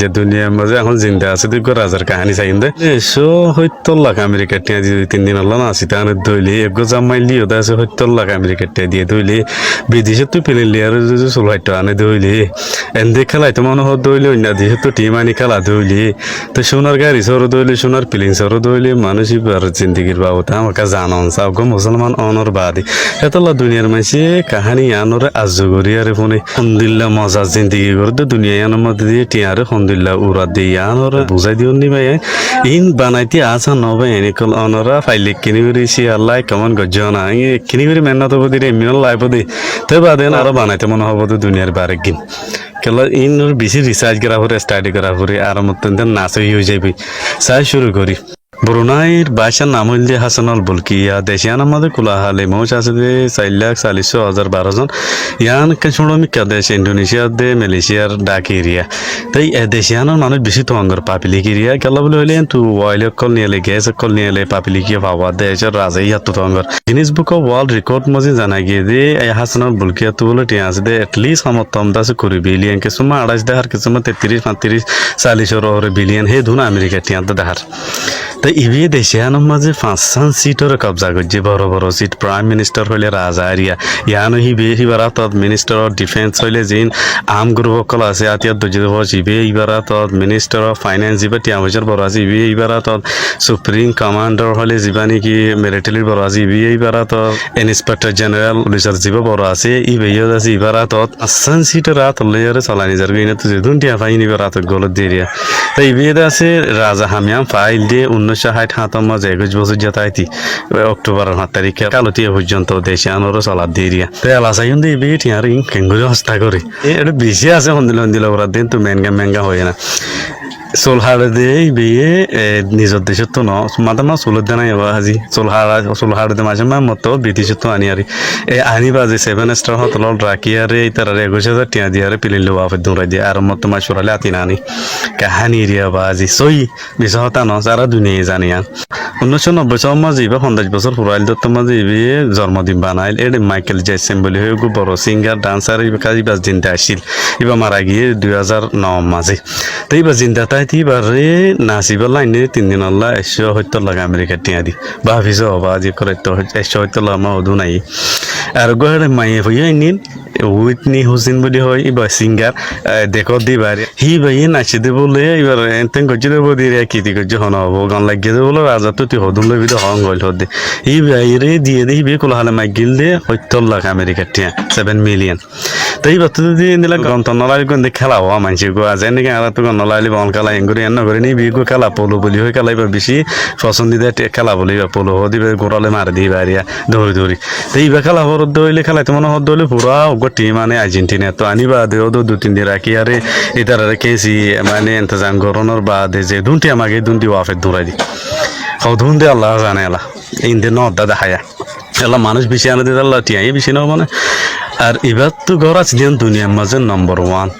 যে দুনিয়ার মাঝে এখন জিন্দা আছে তুই রাজার কাহিনী চাইন দে এসো 70 লাখ আমেরিকার টিয়া দিয়ে 2-3 দিন হল না আসি তাহলে দইলি এক জামাইলি ওটা আছে 70 লাখ আমেরিকার টিয়া দিয়ে দইলি বিদেশে তুই পেলিলি আর যদি 16 আনে দইলি এনদে খেলাই তো মনে হয় দইলি অন্য দেশে তো টিম আনি খেলা দইলি তো সোনার গাড়ি সরো দইলি সোনার পিলিং সরো দইলি মানুষই আর জিন্দগির বাবদ আমাকে জানন চাও গো মুসলমান অনর বাদী এতলা দুনিয়ার মাঝে কাহানি আনরে আজগরি আর ফোনে হন্দিল্লা মজা জিন্দগি করতে দুনিয়া আনার মধ্যে দিয়ে টিয়ারে হন্দিল্লা উড়া দিয়ে আনরে বুঝাই দিও নি ভাই ইন বানাইতে আসা নবে এনিকল অনরা ফাইলে কিনি বেরিয়েছি আল্লাহ কেমন গজ্জনা কিনি বেরি মেহনত বদি রে মিনল লাইফ দি তো বাদে আরো বানাইতে মনে হবো তো দুনিয়ার বারে গিন কেলা ইন বেশি রিসার্চ করা পরে স্টাডি করা পরে আর মতন নাচ হয়ে যাবে চাই শুরু করি ব্রুনাইর বাদশার নাম হইল দিয়ে হাসানুল বুলকিয়া দেশিয়ান আমাদের কুলাহালে মৌজ আছে দে 4,40,012 জন ইয়ান কাছুড়মিকা দেশ ইন্দোনেশিয়া দে মালয়েশিয়ার ডাক এরিয়া তাই দেশিয়ানের মানুষ বেশি তো অঙ্গর পাপিলিক এরিয়া কেলা বলে হইলে তু অয়েল কল নিয়ে গ্যাস কল নিয়ে পাপিলিকিয়া পাওয়া দেশের রাজাই হাত তো অঙ্গর Guinness book of world record মজি জানা গিয়ে দে হাসানুল বুলকিয়া তো বলে টিয়া আছে দে এটলিস্ট সমতম দাস করি বিলিয়ন কে সুমা 28 দেহার কে সুমা 33-35-40 বিলিয়ন হে ধুনা আমেরিকা টিয়া তো দেহার তো ইভি দেশিয়ানোর মাঝে 5 সিটর কবজা করছে বড় বড় সিট প্রাইম মিনিস্টার হইলে রাজা এরিয়া ইয়ানো হিবারা তত মিনিস্টার অফ ডিফেন্স হইলে যিন আর্ম গ্রুপ সকল আছে আতিয়ার দজিদ ইবে ইবারা তত মিনিস্টার অফ ফাইন্যান্স ইবা টিয়া বছর বড় আছে ইবে ইবারা তত সুপ্রিম কমান্ডার হলে যিবা নাকি মিলিটারির বড় আছে ইবে ইবারা তত ইন্সপেক্টর জেনারেল পুলিশের যিবা বড় আছে ইবে আছে ইবারা তত 5 সিটের রাত হলে চালানি যার গিয়ে তো যেদুন টিয়া ফাইন ইবা রাত গলত দিয়ে তো ইবে আছে রাজা হামিয়াম ফাইল দিয়ে 1960 মাঝে 21 বছর যেতাইতি অক্টোবরের 7 তারিখে কালতিয়া পর্যন্ত দেশে আনোর চলার দিয়ে তো এলাচাইন দিয়ে বিয়ে ঠিয়ার কেঙ্গুরি হস্তা করে এটা বেশি আছে হন্দিল ওরা দিন তো মেঙ্গা হয় না সোলহাড়ে দিয়ে বিয়ে নিজের দেশের তো মাথা না সোলের দেনাই হাজি সোলহাড়ে মাঝে মতো বিদেশের তো আনি আর আনিবা যে 7 স্টার হতল রাখি আরে তার 21,000 টিয়া দিয়ে আরে পিলিল বাপের দৌড়াই দিয়ে আর মতো মাছ সরালে আতি না আনি কাহানি রিয়া বাজি সই বিশ হতা ন সারা দুনিয়া জানি আর 1990 সাল মাঝে বা 50 বছর পুরাইল দত্ত মাঝে বিয়ে জন্মদিন বানাইল এর মাইকেল জ্যাকসন বলে হয়ে গো বড় সিঙ্গার ডান্সার কাজ বাস জিন্দা আসিল এবার মারা গিয়ে 2009 মাঝে তো এবার জিন্দা তাই এবারে নাচিবার লাইনে 3 দিন আল্লাহ 170 লাখ আমেরিকার টিয়া দি ভাবিস হবা আজি করে তো 170 লাখ মা নাই আর গড়ে মাইয়ে হইয়া নিন উইটনি হোসেন বলি হয় এবার সিঙ্গার দেখো দিবারে হি ভাই নাচি দে বলে এবার এনতেন গজি দেব দিয়ে কি দি গজি হন হবো গান লাগিয়ে দে বলে রাজা তো তুই হদুম লবি তো হং গল হদে হি ভাই রে দিয়ে দে বে কোলা হালে মাই গিল দে 70 লাখ আমেরিকার টিয়া 7 মিলিয়ন তাই বাত দি নিলা গন্ত নলাই কোন দে খেলা হওয়া মানছি গো আজ এনে আর তো নলাইলি বন খেলা এঙ্গুরি এন্ন করে নি বি গো খেলা পোলো বলি হয় খেলাইবা বেশি পছন্দিদা খেলা বলি পোলো হদিবে গোরালে মার দি বারিয়া দৌড়ি তাই বা খেলা হর দইলে খেলাইতে মনে হদ দইলে পুরা টিম মানে আর্জেন্টিনা তো আনিবা দেও 2-3 দিন রাখি আরে এটার কেসি মানে ইন্তজাম করনোর বাদে যে দুটি আমাকে দুটি ওয়াফে দৌড়াই দি হাও ধুন দে আল্লাহ জানে আল্লাহ ইন্দে নদা দেখায়া এলা মানুষ বেশি আনে দিয়ে আল্লাহ টিয়াই বেশি না মানে আর এবার তো ঘর আছে দুনিয়ার মাঝে নম্বর 1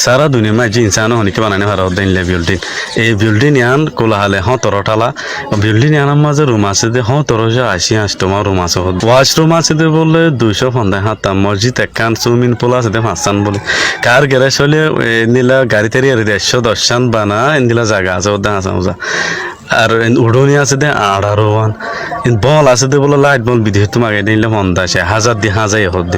সারা দুনিয়া মা যে ইনসান হনিকে বানানে ভারত দিন বিল্ডিং এই বিল্ডিং ইয়ান কোলাহালে 17 টালা বিল্ডিং ইয়ানের মাঝে রুম আছে দে 1780 তোমার রুম আছে ওয়াশরুম আছে দে বলে 250 হাতা মসজিদ একখান সুইমিং পুল আছে দে 5 বলে কার গ্যারেজ হলে নিলা গাড়ি তারি আর 110 বানা ইন্দিলা জায়গা আছে ওদা আছে আর উড়নি আছে দে 18 বল আছে দে বলে লাইট বল বিদেশ তোমাকে দিলে 50,000 দিয়ে হাজাই হদ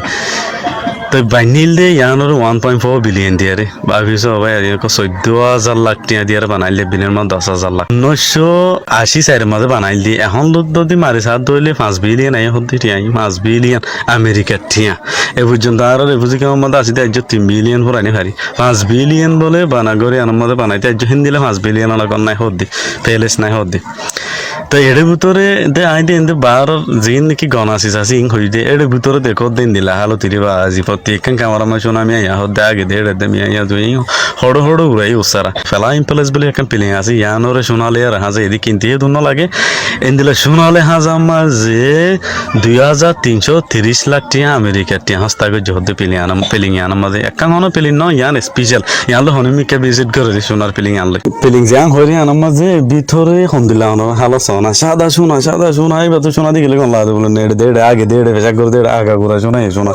তো বানিল দে ইয়ানোর 1.4 বিলিয়ন দিয়ে রে ভাবিস ভাই আর 14,000 লাখ টিয়া দিয়ে বানাইলে বিলিয়ন মান 10,000 লাখ 1980 সালের মধ্যে বানাইল দি এখন যদি মারি সাত ধরলে 5 বিলিয়ন আই হতে টিয়া 5 বিলিয়ন আমেরিকার টিয়া এ পর্যন্ত আর বুঝি কেমন মধ্যে আছে আজ 3 বিলিয়ন পুরানি ভারি 5 বিলিয়ন বলে বানাগরে আনার মধ্যে বানাইতে আজ হিন্দিলে 5 বিলিয়ন আলা কর নাই হদি ফেলেস নাই হদি তো এর ভিতরে দে আই দে বার জিন কি গনাসিস আছে ইং হই দে এর ভিতরে দেখো দিন দিলা হালো তিরিবা আজি প্রত্যেকখান ক্যামেরা মাশন আমি আয়া হদে আগে দে দে মিয়া ইয়া দুই হড় উড়াই উসারা ফেলা ইম্পলেস বলে একটা প্লেন আছে ইয়ানোরে সোনালে আর হাজে এদি কিনতে দুনো লাগে এন্দিলা সোনালে হাজা মাঝে 2,330 লাখ টিয়া আমেরিকা টিয়া হস্তাগে জহদে প্লেন ইয়ান মাঝে একটা মনে প্লেন ন ইয়ান স্পেশাল ইয়ান হনিমিকে ভিজিট করে সোনার প্লেন আনলে প্লেন জাং হরি আনার মাঝে ভিতরে হন্দিলা হালো সাদা সোনা এবার তো সোনা দিকে কোন লাগে বলে নেড়ে দেড়ে আগে দেড়ে পেশা করে দেড়ে আগা ঘুরা সোনা এ সোনা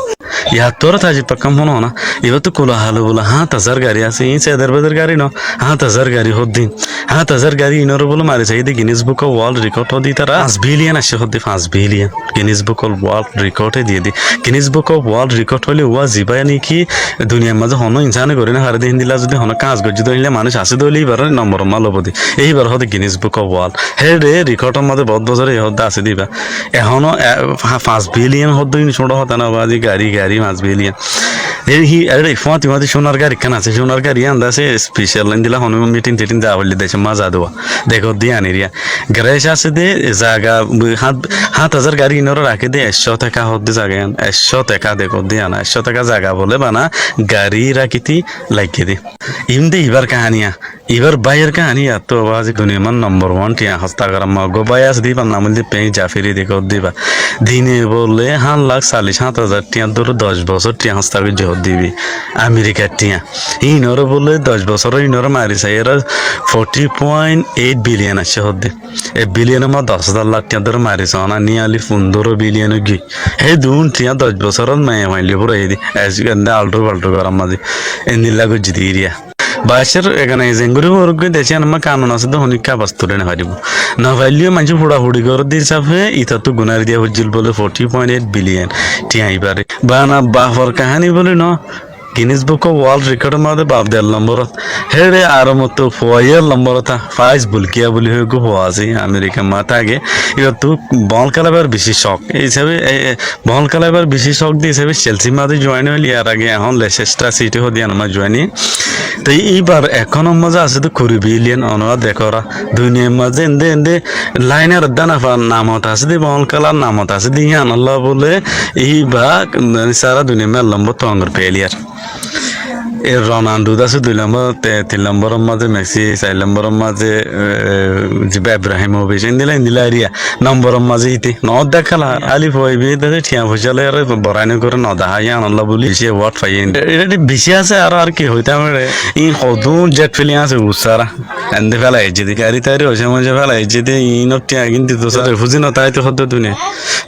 ইয়ার তোর তাজি পাক্কাম হনো না এবার তো কোলা হালো বলে 7,000 গাড়ি আছে এই 7,000 গাড়ি ন 7,000 গাড়ি হদ্দিন 7,000 গাড়ি ইনর বলে মারে চাই Guinness book of world record হদি তারা 5 বিলিয়ন আসে হদ্দি 5 billion Guinness book of world রেকর্ডে দিয়ে the Guinness book of world record হলে ওয়া জিবাই নাকি দুনিয়ার মাঝে হনো ইনসানে করে না হারে দিন দিলা যদি হনো কাজ গজ্জি দইলে মানুষ আসে দইলে এবার নম্বর মাল হবদি এইবার হতে গিনিস বুক অফ ওয়ার্ল্ড হেডে রেকর্ডের মধ্যে বহুত বছরে হদ্দা আছে দিবা এখনো 5 বিলিয়ন হদ্দি ছোট হতা না বাজি গাড়ি 5 বিলিয়ন হি আরে ফাতি সোনার গাড়ি কেন আছে সোনার গাড়ি আন্দা আছে স্পেশাল লাইন দিলা হনো মিটিং টিটিং যা হইলে দেশে মজা দেওয়া দেখো দি আনিরিয়া গ্যারেজ আছে দে জায়গা 7,000 গাড়ি ইনর রাখে দে 100 টাকা হদ্দি জায়গা 100 টাকা দেখো দি আনা 100 টাকা জায়গা বলে বানা গাড়ি রাখিতি লাগিয়ে দে ইমদে এবার কাহানিয়া এবার বাইয়ের কাহানিয়া তো আজ দুনিয়ার নম্বর 1 টিয়া হস্তাগরম গো বায়াস দিবা নামলে পে জাফিরি দেখো দিবা দিনে বলে 1,47,000 টিয়া ধরো 10 বছর টিয়া হস্তাগর জহ দিবি আমেরিকার টিয়া ইনর বলে 10 বছর ইনর মারি চাই এরা 40.8 বিলিয়ন আছে হদ্দি এ বিলিয়নের মধ্যে 10,000 লাখ টিয়া ধরে মারিছ না নিয়ালি 15 বিলিয়ন গি হে দুন টিয়া 10 বছরত মাই মাইলি পুরো এই দি আল্টো পাল্টো করার মাঝে এনিলা গজি দিরিয়া বাসের এখানে জেঙ্গুরি বর্গ দেশে আমার কানুন আছে তো হনিকা বাস্তুরে না পারিব না পাইলেও মানুষ ফুড়াফুড়ি করে দিয়ে চাপে ইতা তো গুনার দিয়া হজ্জিল বলে 40.8 বিলিয়ন টিয়া পারে বা না বাফর কাহানি বলে ন গিনিস বুক অফ ওয়ার্ল্ড রেকর্ডের মধ্যে বাপ দেড় নম্বরত হেরে আর মতো ফয়ের নম্বরতা ফাইজ বুলকিয়া বলি হয়ে গো হওয়া আছে আমেরিকা মাথা আগে এবার তো বল খেলাবার বেশি শখ এই হিসাবে বল খেলাবার বেশি শখ দিয়ে হিসাবে চেলসি মাঝে জয়েন হইলি আর আগে এখন লেসেস্টার সিটি হদি আমার জয়েনি তো এইবার এখনো মজা আছে তো কুড়ি বিলিয়ন অনুবাদ দেখরা দুনিয়ার মাঝে এন্দে লাইনের দানা নামত আছে দি বল খেলার নামত আছে দি আল্লাহ বলে এইবার সারা দুনিয়া মেল নম্বর তঙ্গর পেলিয়ার এর রোনাল্ডো আছে 2 নম্বর 3 নম্বরের মাঝে মেসি 4 নম্বরের মাঝে জিবা ইব্রাহিমোভিচ ইন্দিলা এরিয়া নম্বরের মাঝে ইতি নদ দেখালা আলিফ হইবি দেখে ঠিয়া ফসলে আর বরাইনে করে নদা হাইয়া আল্লাহ বলি সে ওয়াট ফাইন এটা বেশি আছে আর কি হইতে আমারে ই কদু জেট ফেলি আছে উসারা এন্ড ফেলা যদি গাড়ি তারি হইছে মজা ফেলা যদি ইনত টিয়া কিন্তু তো স্যার ফুজি না তাই তো হতে দুনিয়া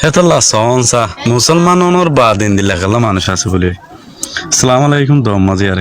হেতলা সনসা মুসলমান ওনর বাদ ইন্দিলা গেল মানুষ আছে বলে আসসালামু আলাইকুম দম মাঝে আর